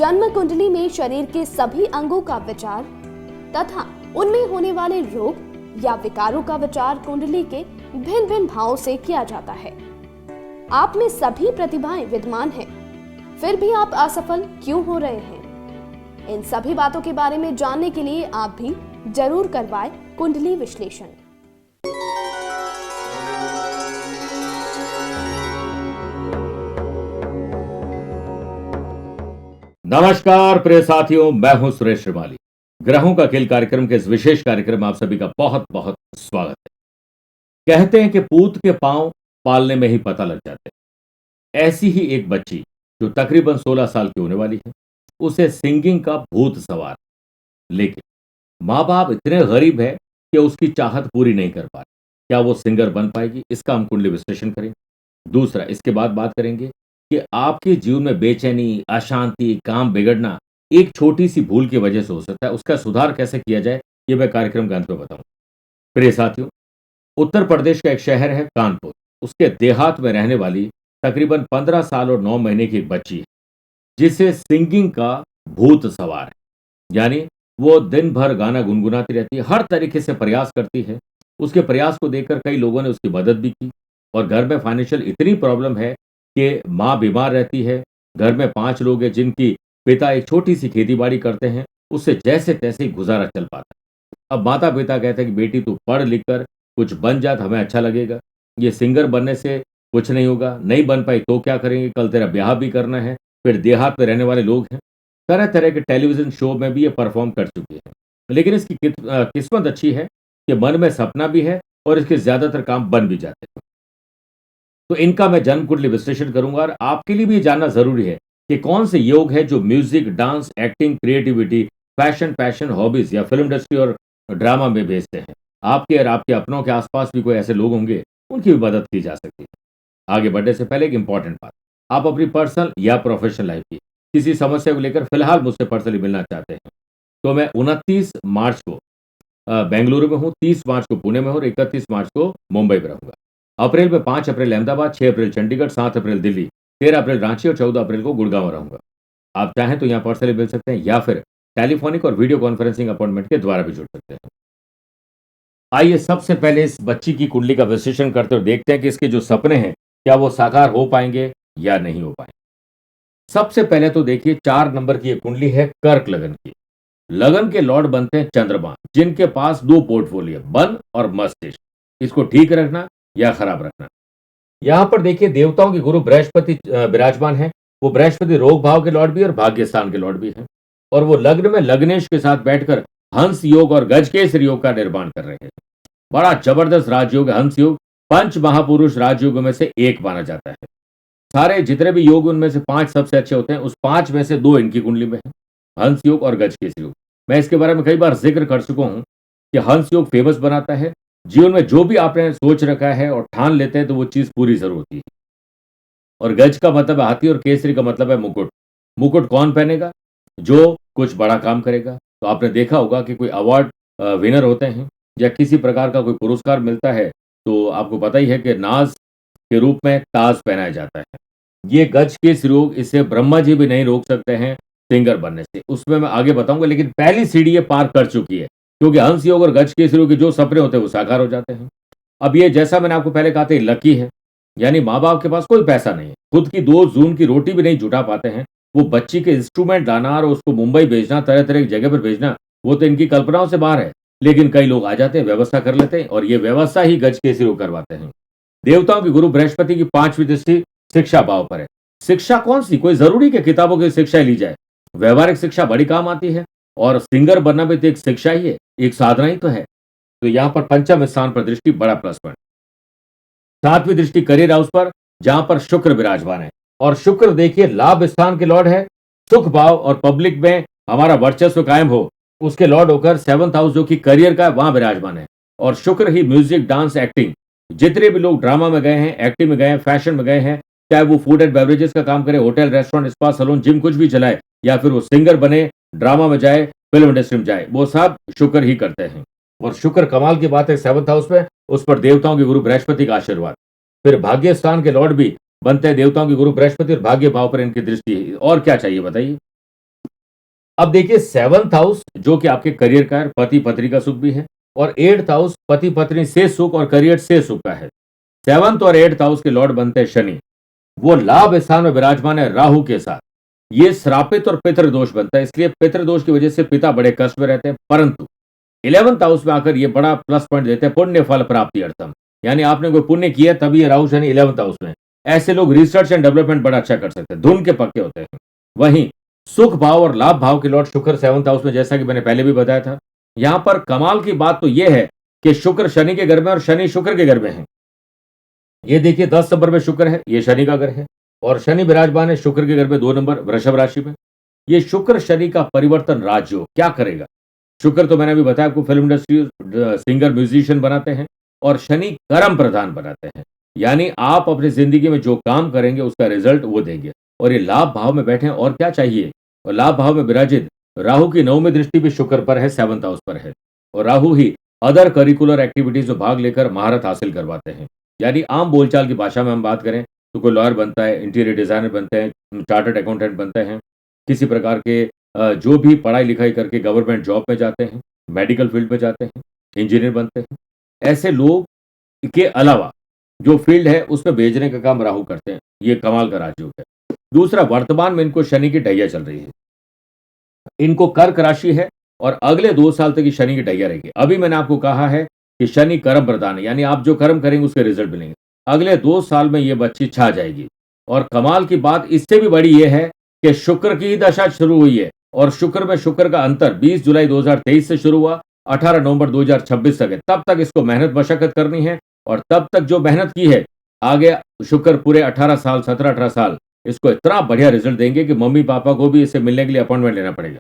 जन्म कुंडली में शरीर के सभी अंगों का विचार तथा उनमें होने वाले रोग या विकारों का विचार कुंडली के भिन्न भिन्न भावों से किया जाता है। आप में सभी प्रतिभाएं विद्यमान हैं, फिर भी आप असफल क्यों हो रहे हैं? इन सभी बातों के बारे में जानने के लिए आप भी जरूर करवाएं कुंडली विश्लेषण। नमस्कार प्रिय साथियों, मैं हूं सुरेश श्रीमाली। ग्रहों का खेल कार्यक्रम के इस विशेष कार्यक्रम में आप सभी का बहुत बहुत स्वागत है। कहते हैं कि पूत के पांव पालने में ही पता लग जाते हैं। ऐसी ही एक बच्ची जो तकरीबन 16 साल की होने वाली है, उसे सिंगिंग का भूत सवार, लेकिन माँ बाप इतने गरीब है कि उसकी चाहत पूरी नहीं कर पा रहे। क्या वो सिंगर बन पाएगी? इसका हम कुंडली विश्लेषण करेंगे। दूसरा, इसके बाद बात करेंगे कि आपके जीवन में बेचैनी, अशांति, काम बिगड़ना एक छोटी सी भूल की वजह से हो सकता है। उसका सुधार कैसे किया जाए, ये मैं कार्यक्रम के अंत में बताऊंगा। प्रिय साथियों, उत्तर प्रदेश का एक शहर है कानपुर। उसके देहात में रहने वाली तकरीबन 15 साल और 9 महीने की एक बच्ची है, जिसे सिंगिंग का भूत सवार है। यानी वो दिन भर गाना गुनगुनाती रहती है, हर तरीके से प्रयास करती है। उसके प्रयास को देखकर कई लोगों ने उसकी मदद भी की। और घर में फाइनेंशियल इतनी प्रॉब्लम है कि माँ बीमार रहती है। घर में 5 लोग हैं जिनकी पिता एक छोटी सी खेती बाड़ी करते हैं, उससे जैसे तैसे ही गुजारा चल पाता है। अब माता पिता कहते हैं कि बेटी तू पढ़ लिख कर कुछ बन जा तो हमें अच्छा लगेगा। ये सिंगर बनने से कुछ नहीं होगा, नहीं बन पाई तो क्या करेंगे, कल तेरा ब्याह भी करना है। फिर देहात में रहने वाले लोग हैं, तरह तरह के टेलीविजन शो में भी ये परफॉर्म कर चुके हैं। लेकिन इसकी किस्मत अच्छी है कि मन में सपना भी है और इसके ज्यादातर काम बन भी जाते हैं। तो इनका मैं जन्म कुंडली विश्लेषण करूंगा और आपके लिए भी जानना जरूरी है कि कौन से योग है जो music, dance, acting, creativity, fashion, passion, hobbies या फिल्म इंडस्ट्री और ड्रामा में भेजते हैं। आपके और आपके अपनों के आसपास भी कोई ऐसे लोग होंगे, उनकी भी मदद की जा सकती है। आगे बढ़ने से पहले एक इंपॉर्टेंट बात, आप अपनी पर्सनल या प्रोफेशनल लाइफ की किसी समस्या को लेकर फिलहाल मुझसे पर्सनली मिलना चाहते हैं तो मैं 29 मार्च को बेंगलुरु में हूँ, 30 मार्च को पुणे में हूँ और 31 मार्च को मुंबई में रहूंगा। अप्रैल में 5 अप्रैल अहमदाबाद, 6 अप्रैल चंडीगढ़, 7 अप्रैल दिल्ली, 13 अप्रैल रांची और 14 अप्रैल को गुड़गांव में रहूंगा। आप चाहें तो यहाँ पर्सनली मिल सकते हैं या फिर टेलीफोनिक और वीडियो कॉन्फ्रेंसिंग अपॉइंटमेंट के द्वारा भी जुड़ सकते हैं। आइए सबसे पहले इस बच्ची की कुंडली का विश्लेषण करते हुए देखते हैं कि इसके जो सपने हैं क्या वो साकार हो पाएंगे या नहीं हो पाएंगे। सबसे पहले तो देखिए 4 नंबर की ये कुंडली है कर्क लगन की। लगन के लॉर्ड बनते हैं चंद्रमा, जिनके पास 2 पोर्टफोलियो, बन और मस्तिष्क। इसको ठीक रखना या खराब रखना। यहां पर देखिए देवताओं के गुरु बृहस्पति विराजमान है। वो बृहस्पति रोग भाव के लॉर्ड भी और भाग्य स्थान के लॉर्ड भी हैं। और वो लग्न में लग्नेश के साथ बैठकर हंस योग और गजकेसरी योग का निर्माण कर रहे हैं। बड़ा जबरदस्त राजयोग हंस योग, पंच महापुरुष राजयोगों में से एक माना जाता है। सारे जितने भी योग उनमें से 5 सबसे अच्छे होते हैं, उस 5 में से 2 इनकी कुंडली में है, हंस योग और गजकेसरी योग। मैं इसके बारे में कई बार जिक्र कर चुका हूं कि हंस योग फेमस बनाता है। जीवन में जो भी आपने सोच रखा है और ठान लेते हैं तो वो चीज पूरी जरूर होती है। और गज का मतलब है हाथी और केसरी का मतलब है मुकुट। मुकुट कौन पहनेगा? जो कुछ बड़ा काम करेगा। तो आपने देखा होगा कि कोई अवार्ड विनर होते हैं या किसी प्रकार का कोई पुरस्कार मिलता है तो आपको पता ही है कि नाज के रूप में ताज पहनाया जाता है। ये गज के योग, इसे ब्रह्मा जी भी नहीं रोक सकते हैं सिंगर बनने से। उसमें मैं आगे बताऊंगा, लेकिन पहली सीढ़ी ये पार कर चुकी है क्योंकि हंस योग और गज केसरी के जो सपने होते हैं वो साकार हो जाते हैं। अब ये जैसा मैंने आपको पहले कहा था लकी है, यानी माँ बाप के पास कोई पैसा नहीं है, खुद की 2 जून की रोटी भी नहीं जुटा पाते हैं। वो बच्ची के इंस्ट्रूमेंट लाना और उसको मुंबई भेजना, तरह तरह की जगह पर भेजना, वो तो इनकी कल्पनाओं से बाहर है। लेकिन कई लोग आ जाते हैं, व्यवस्था कर लेते हैं और ये व्यवस्था ही गज केसरी करवाते हैं। देवताओं के गुरु बृहस्पति की 5वीं दृष्टि शिक्षा भाव पर है। शिक्षा कौन सी? कोई जरूरी कि किताबों की शिक्षा ली जाए? व्यवहारिक शिक्षा बड़ी काम आती है और सिंगर बनना भी तो एक शिक्षा ही है, एक साधना ही तो है। तो यहां पर पंचम स्थान पर दृष्टि बड़ा प्लस पॉइंट। 7वीं दृष्टि करियर हाउस पर, जहां पर शुक्र विराजमान है। और शुक्र देखिए लाभ स्थान के लॉर्ड है, सुख भाव और पब्लिक में हमारा वर्चस्व कायम हो उसके लॉर्ड होकर 7th हाउस जो कि करियर का, वहां विराजमान है। और शुक्र ही म्यूजिक, डांस, एक्टिंग, जितने भी लोग ड्रामा में गए हैं, एक्टिंग में गए हैं, फैशन में गए हैं, चाहे वो फूड एंड बेवरेजेस का काम करे, hotel, restaurant, spa, salon, gym कुछ भी चलाए, या फिर वो सिंगर बने, ड्रामा में जाए, फिल्म इंडस्ट्री में जाए, वो सब शुक्र ही करते हैं। और शुक्र कमाल की बात है 7th हाउस में, उस पर देवताओं के गुरु बृहस्पति का आशीर्वाद। फिर भाग्य स्थान के लॉर्ड भी बनते हैं देवताओं के गुरु बृहस्पति और भाग्य भाव पर इनकी दृष्टि है। और क्या चाहिए बताइए। अब देखिए 7th हाउस जो कि आपके करियर का है, पति पत्नी का सुख भी है, और 8th हाउस पति पत्नी से सुख और करियर से सुख का है। 7th और 8th हाउस के लॉर्ड बनते हैं शनि, वो लाभ स्थान में विराजमान है राहु के साथ। ये श्रापित और पितृदोष बनता है, इसलिए पितृदोष की वजह से पिता बड़े कष्ट में रहते हैं। परंतु 11th हाउस में आकर ये बड़ा प्लस पॉइंट देते हैं, पुण्य फल प्राप्ति अर्थम, यानी आपने कोई पुण्य किया तभी ये राहु शनि 11th हाउस में। ऐसे लोग रिसर्च एंड डेवलपमेंट बड़ा अच्छा कर सकते हैं, धुन के पक्के होते हैं। वहीं सुख भाव और लाभ भाव के लॉर्ड शुक्र 7th हाउस में, जैसा कि मैंने पहले भी बताया था। यहां पर कमाल की बात तो यह है कि शुक्र शनि के घर में और शनि शुक्र के घर में है। ये देखिए 10 नंबर में शुक्र है, ये शनि का घर है, और शनि विराजमान है शुक्र के घर में 2 नंबर वृषभ राशि में। ये शुक्र शनि का परिवर्तन राजयोग क्या करेगा? शुक्र तो मैंने अभी बताया आपको, फिल्म इंडस्ट्री सिंगर म्यूजिशियन बनाते हैं, और शनि कर्म प्रधान बनाते हैं, यानी आप अपनी जिंदगी में जो काम करेंगे उसका रिजल्ट वो देंगे। और ये लाभ भाव में बैठे हैं, और क्या चाहिए? और लाभ भाव में विराजित राहु की 9वीं दृष्टि भी शुक्र पर है, 7th हाउस पर है, और राहु ही अदर करिकुलर एक्टिविटीज में भाग लेकर महारत हासिल करवाते हैं। यानी आम बोलचाल की भाषा में हम बात करें तो कोई लॉयर बनता है, इंटीरियर डिजाइनर बनते हैं, चार्टर्ड अकाउंटेंट बनते हैं, किसी प्रकार के जो भी पढ़ाई लिखाई करके गवर्नमेंट जॉब में जाते हैं, मेडिकल फील्ड में जाते हैं, इंजीनियर बनते हैं। ऐसे लोग के अलावा जो फील्ड है उसमें भेजने का काम राहु करते हैं। ये कमाल का राजयोग है। दूसरा, वर्तमान में इनको शनि की ढैया चल रही है, इनको कर्क राशि है, और अगले 2 साल तक ये शनि की ढैया रहेगी। अभी मैंने आपको कहा है कि शनि कर्म प्रधान है, यानी आप जो कर्म करेंगे उसके रिजल्ट मिलेंगे। अगले 2 साल में ये बच्ची छा जाएगी। और कमाल की बात इससे भी बड़ी ये है कि शुक्र की ही दशा शुरू हुई है, और शुक्र में शुक्र का अंतर 20 जुलाई 2023 से शुरू हुआ, 18 नवंबर 2026 तक है। तब तक इसको मेहनत मशक्कत करनी है, और तब तक जो मेहनत की है, आगे शुक्र पूरे 18 साल 17-18 साल इसको इतना बढ़िया रिजल्ट देंगे कि मम्मी पापा को भी इससे मिलने के लिए अपॉइंटमेंट लेना पड़ेगा।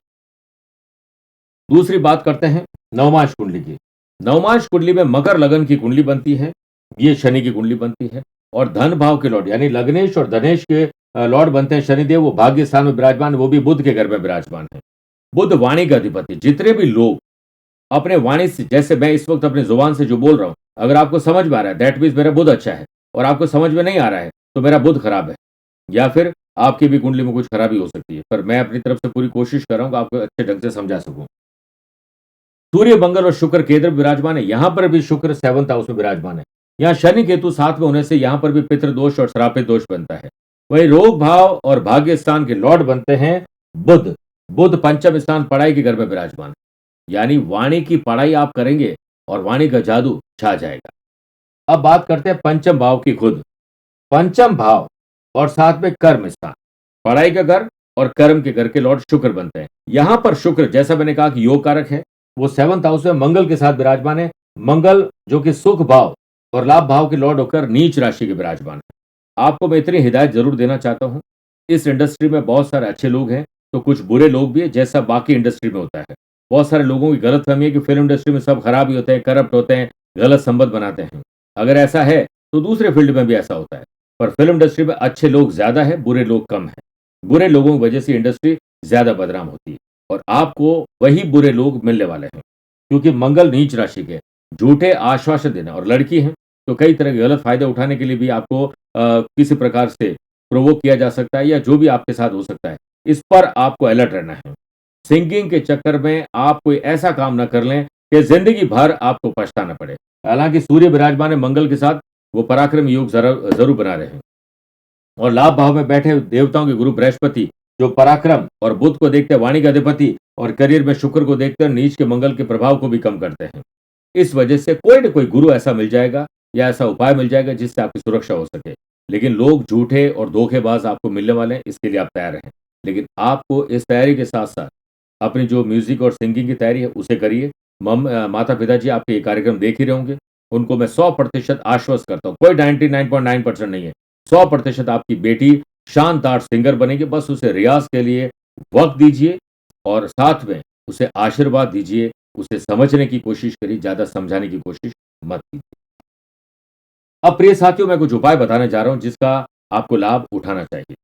दूसरी बात करते हैं नवमांश कुंडली की। नवमांश कुंडली में मकर लगन की कुंडली बनती है, ये शनि की कुंडली बनती है, और धन भाव के लॉर्ड यानी लग्नेश और धनेश के लॉर्ड बनते हैं शनिदेव, वो भाग्य स्थान में विराजमान, वो भी बुध के घर में विराजमान है। बुध वाणी का अधिपति। जितने भी लोग अपने वाणी से, जैसे मैं इस वक्त अपनी जुबान से जो बोल रहा हूं, अगर आपको समझ में आ रहा है दैट मीन्स मेरा बुध अच्छा है, और आपको समझ में नहीं आ रहा है तो मेरा बुध खराब है, या फिर आपकी भी कुंडली में कुछ खराबी हो सकती है। पर मैं अपनी तरफ से पूरी कोशिश कर रहा हूं कि आपको अच्छे ढंग से समझा सकूं। सूर्य मंगल और शुक्र केंद्र में विराजमान है, यहां पर भी शुक्र 7th हाउस में विराजमान है। यहाँ शनि केतु साथ में होने से यहां पर भी पितृदोष और श्रापित दोष बनता है। वही रोग भाव और भाग्य स्थान के लॉर्ड बनते हैं बुध। बुध पंचम स्थान पढ़ाई के घर में विराजमान है, यानी वाणी की पढ़ाई आप करेंगे और वाणी का जादू छा जाएगा। अब बात करते हैं पंचम भाव की खुद। पंचम भाव और साथ में कर्म स्थान, पढ़ाई का घर और कर्म के घर के लॉर्ड शुक्र बनते हैं। यहां पर शुक्र, जैसा मैंने कहा कि योग कारक है, वो 7th हाउस में मंगल के साथ विराजमान है। मंगल जो कि सुख भाव और लाभ भाव के लॉर्ड होकर नीच राशि के विराजमान है। आपको मैं इतनी हिदायत जरूर देना चाहता हूं, इस इंडस्ट्री में बहुत सारे अच्छे लोग हैं तो कुछ बुरे लोग भी हैं, जैसा बाकी इंडस्ट्री में होता है। बहुत सारे लोगों की गलतफहमी है कि फिल्म इंडस्ट्री में सब खराब ही होते हैं, करप्ट होते हैं, गलत संबंध बनाते हैं। अगर ऐसा है तो दूसरे फील्ड में भी ऐसा होता है, पर फिल्म इंडस्ट्री में अच्छे लोग ज्यादा है, बुरे लोग कम है। बुरे लोगों की वजह से इंडस्ट्री ज्यादा बदनाम होती है, और आपको वही बुरे लोग मिलने वाले हैं, क्योंकि मंगल नीच राशि के। झूठे आश्वासन देना, और लड़की है तो कई तरह के गलत फायदे उठाने के लिए भी आपको किसी प्रकार से प्रोवोक किया जा सकता है, या जो भी आपके साथ हो सकता है, इस पर आपको अलर्ट रहना है। सिंगिंग के चक्कर में आप कोई ऐसा काम ना कर लें कि जिंदगी भर आपको पछताना पड़े। हालांकि सूर्य विराजमान है मंगल के साथ, वो पराक्रम योग जरूर बना रहे हैं। और लाभ भाव में बैठे देवताओं के गुरु बृहस्पति, जो पराक्रम और बुध को देखते हैं वाणी का अधिपति, और करियर में शुक्र को देखते हैं नीच के मंगल के प्रभाव को भी कम करते हैं। इस वजह से कोई न कोई गुरु ऐसा मिल जाएगा या ऐसा उपाय मिल जाएगा जिससे आपकी सुरक्षा हो सके। लेकिन लोग झूठे और धोखेबाज आपको मिलने वाले हैं, इसके लिए आप तैयार रहें। लेकिन आपको इस तैयारी के साथ साथ अपनी जो म्यूजिक और सिंगिंग की तैयारी है उसे करिए। माता पिताजी आपके ये कार्यक्रम देख ही रहे होंगे, उनको मैं 100% आश्वस्त करता हूँ, कोई 99.9% नहीं है, 100% आपकी बेटी शानदार सिंगर बनेगी। बस उसे रियाज के लिए वक्त दीजिए, और साथ में उसे आशीर्वाद दीजिए, उसे समझने की कोशिश करिए, ज्यादा समझाने की कोशिश मत कीजिए। अब प्रिय साथियों, मैं कुछ उपाय बताने जा रहा हूं जिसका आपको लाभ उठाना चाहिए।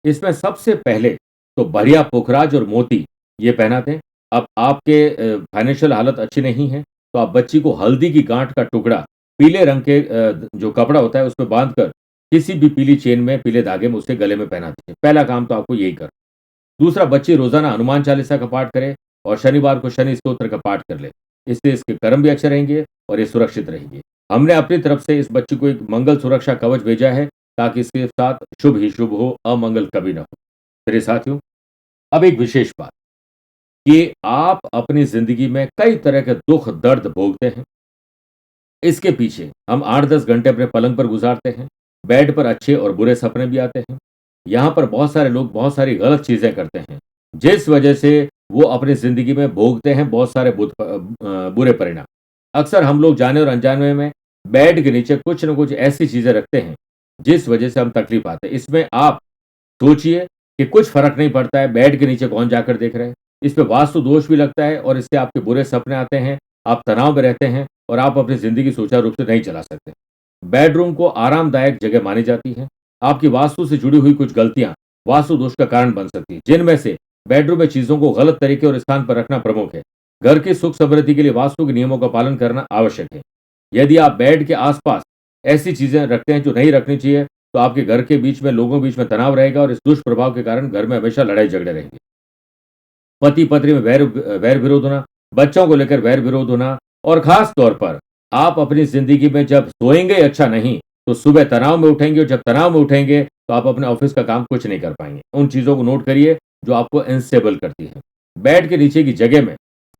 इसमें सबसे पहले तो बढ़िया पुखराज और मोती ये पहनाते हैं। अब आपके फाइनेंशियल हालत अच्छी नहीं है तो आप बच्ची को हल्दी की गांठ का टुकड़ा पीले रंग के जो कपड़ा होता है उसमें बांधकर किसी भी पीली चेन में, पीले धागे में उसके गले में पहना दीजिए। पहला काम तो आपको यही करना। दूसरा, बच्ची रोजाना हनुमान चालीसा का पाठ करे और शनिवार को शनि स्तोत्र का पाठ कर ले। इससे इसके कर्म भी अच्छे रहेंगे और ये सुरक्षित रहेगी। हमने अपनी तरफ से इस बच्ची को एक मंगल सुरक्षा कवच भेजा है ताकि इसके साथ शुभ ही शुभ हो, अमंगल कभी ना हो। मेरे साथियों, अब एक विशेष बात कि आप अपनी जिंदगी में कई तरह के दुख दर्द भोगते हैं। इसके पीछे हम 8-10 घंटे अपने पलंग पर गुजारते हैं। बेड पर अच्छे और बुरे सपने भी आते हैं। यहाँ पर बहुत सारे लोग बहुत सारी गलत चीजें करते हैं, जिस वजह से वो अपनी जिंदगी में भोगते हैं बहुत सारे बुरे परिणाम। अक्सर हम लोग जाने और अनजाने में बेड के नीचे कुछ न कुछ ऐसी चीजें रखते हैं जिस वजह से हम तकलीफ आते हैं। इसमें आप सोचिए कि कुछ फर्क नहीं पड़ता है बेड के नीचे कौन जाकर देख रहा है। इस पे वास्तु दोष भी लगता है और इससे आपके बुरे सपने आते हैं, आप तनाव में रहते हैं और आप अपनी जिंदगी सुचारू रूप से नहीं चला सकते। बेडरूम को आरामदायक जगह मानी जाती है। आपकी वास्तु से जुड़ी हुई कुछ गलतियां वास्तु दोष का कारण बन सकती है, जिनमें से बेडरूम में चीजों को गलत तरीके और स्थान पर रखना प्रमुख है। घर की सुख समृद्धि के लिए वास्तु के नियमों का पालन करना आवश्यक है। यदि आप बेड के आसपास ऐसी चीजें रखते हैं जो नहीं रखनी चाहिए, तो आपके घर के बीच में लोगों के बीच में तनाव रहेगा और इस दुष्प्रभाव के कारण घर में हमेशा लड़ाई झगड़े रहेंगे। पति पत्नी में वैर विरोध होना, बच्चों को लेकर वैर विरोध होना और खास तौर पर आप अपनी जिंदगी में जब सोएंगे अच्छा नहीं तो सुबह तनाव में उठेंगे और जब तनाव में उठेंगे तो आप अपने ऑफिस का काम कुछ नहीं कर पाएंगे। उन चीजों को नोट करिए जो आपको अनस्टेबल करती है। बेड के नीचे की जगह में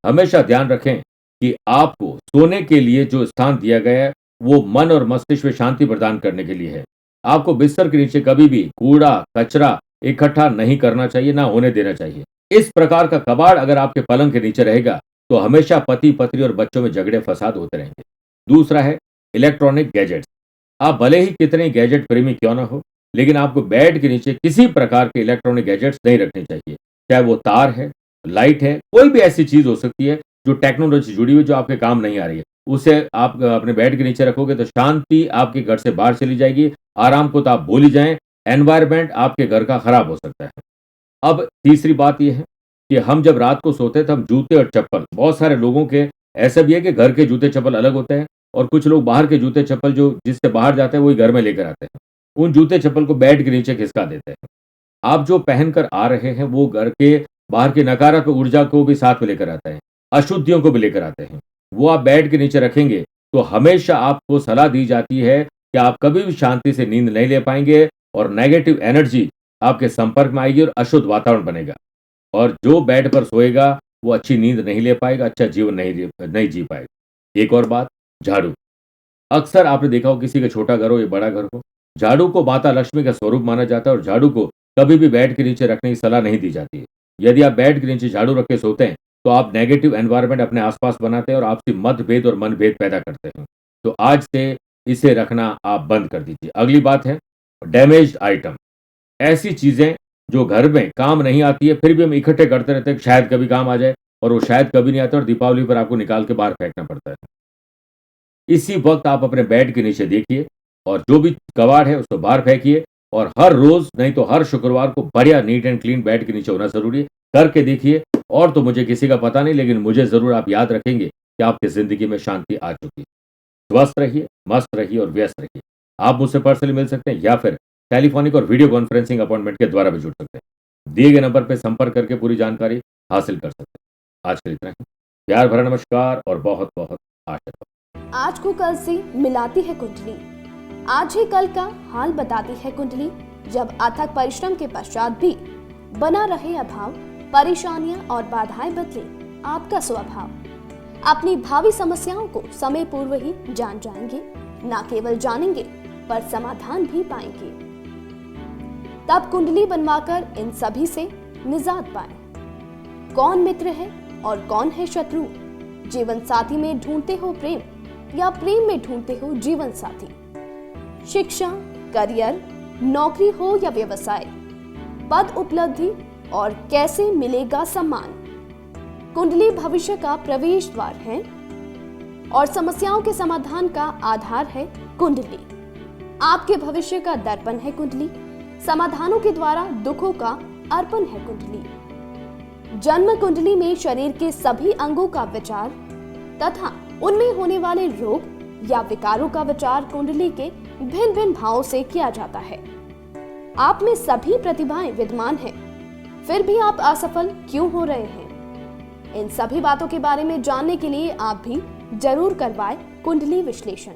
हमेशा ध्यान रखें कि आपको सोने के लिए जो स्थान दिया गया है वो मन और मस्तिष्क में शांति प्रदान करने के लिए है। आपको बिस्तर के नीचे कभी भी कूड़ा कचरा इकट्ठा नहीं करना चाहिए, ना होने देना चाहिए। इस प्रकार का कबाड़ अगर आपके पलंग के नीचे रहेगा तो हमेशा पति पत्नी और बच्चों में झगड़े फसाद होते रहेंगे। दूसरा है इलेक्ट्रॉनिक गैजेट्स। आप भले ही कितने गैजेट प्रेमी क्यों ना हो, लेकिन आपको बेड के नीचे किसी प्रकार के इलेक्ट्रॉनिक गैजेट्स नहीं रखने चाहिए। चाहे वो तार है, लाइट है, कोई भी ऐसी चीज हो सकती है जो टेक्नोलॉजी जुड़ी हुई जो आपके काम नहीं आ रही है, उसे आप अपने बेड के नीचे रखोगे तो शांति आपके घर से बाहर चली जाएगी। आराम को तो आप भूल ही जाएं, एनवायरमेंट आपके घर का खराब हो सकता है। अब तीसरी बात यह है कि हम जब रात को सोते हैं तो हम जूते और चप्पल, बहुत सारे लोगों के ऐसा भी है कि घर के जूते चप्पल अलग होते हैं और कुछ लोग बाहर के जूते चप्पल जो जिससे बाहर जाते हैं वही घर में लेकर आते हैं। उन जूते चप्पल को बेड के नीचे खिसका देते हैं। आप जो पहनकर आ रहे हैं वो घर के बाहर की नकारात्मक ऊर्जा को भी साथ में लेकर आते हैं, अशुद्धियों को भी लेकर आते हैं। वो आप बेड के नीचे रखेंगे तो हमेशा आपको सलाह दी जाती है कि आप कभी भी शांति से नींद नहीं ले पाएंगे और नेगेटिव एनर्जी आपके संपर्क में आएगी और अशुद्ध वातावरण बनेगा। और जो बेड पर सोएगा वो अच्छी नींद नहीं ले पाएगा, अच्छा जीवन नहीं जी पाएगा। एक और बात, झाड़ू। अक्सर आपने देखा हो किसी का छोटा घर हो या बड़ा घर हो, झाड़ू को माता लक्ष्मी का स्वरूप माना जाता है और झाड़ू को कभी भी बेड के नीचे रखने की सलाह नहीं दी जाती है। यदि आप बेड के नीचे झाड़ू रख के सोते हैं तो आप नेगेटिव एनवायरनमेंट अपने आसपास बनाते हैं और आपसी मतभेद और मनभेद पैदा करते हैं। तो आज से इसे रखना आप बंद कर दीजिए। अगली बात है डैमेज्ड आइटम। ऐसी चीजें जो घर में काम नहीं आती है फिर भी हम इकट्ठे करते रहते हैं, शायद कभी काम आ जाए, और वो शायद कभी नहीं आता और दीपावली पर आपको निकाल के बाहर फेंकना पड़ता है। इसी वक्त आप अपने बेड के नीचे देखिए और जो भी कबाड़ है उसको बाहर फेंकिए और हर रोज नहीं तो हर शुक्रवार को बढ़िया नीट एंड क्लीन बेड के नीचे होना जरूरी है। करके देखिए, और तो मुझे किसी का पता नहीं, लेकिन मुझे जरूर आप याद रखेंगे कि आपकी जिंदगी में शांति आ चुकी है। स्वस्थ रहिए, मस्त रहिए और व्यस्त रहिए। आप मुझसे पर्सनली मिल सकते हैं या फिर टेलीफोनिक और वीडियो कॉन्फ्रेंसिंग अपॉइंटमेंट के द्वारा भी जुड़ सकते हैं। दिए गए नंबर पर संपर्क करके पूरी जानकारी हासिल कर सकते हैं। आज के लिए इतना ही। प्यार भरा नमस्कार और बहुत बहुत आशीर्वाद। आज को कल से मिलाती है कुंडली, आज ही कल का हाल बताती है कुंडली। जब अथक परिश्रम के पश्चात भी बना रहे अभाव, परेशानियां और बाधाएं बदले आपका स्वभाव, अपनी भावी समस्याओं को समय पूर्व ही जान जाएंगे। न केवल जानेंगे पर समाधान भी पाएंगे। तब कुंडली बनवाकर इन सभी से निजात पाए। कौन मित्र है और कौन है शत्रु, जीवन साथी में ढूंढते हो प्रेम या प्रेम में ढूंढते हो जीवन साथी, शिक्षा, करियर, नौकरी हो या व्यवसाय, पद उपलब्धि और कैसे मिलेगा सम्मान। कुंडली भविष्य का प्रवेश द्वार है और समस्याओं के समाधान का आधार है कुंडली। आपके भविष्य का दर्पण है कुंडली, समाधानों के द्वारा दुखों का अर्पण है कुंडली। जन्म कुंडली में शरीर के सभी अंगों का विचार तथा उनमें होने वाले रोग या विकारों का विचार कुंडली के भिन्न भिन्न भावों से किया जाता है। आप में सभी प्रतिभाएं विद्यमान हैं, फिर भी आप असफल क्यों हो रहे हैं? इन सभी बातों के बारे में जानने के लिए आप भी जरूर करवाएं कुंडली विश्लेषण।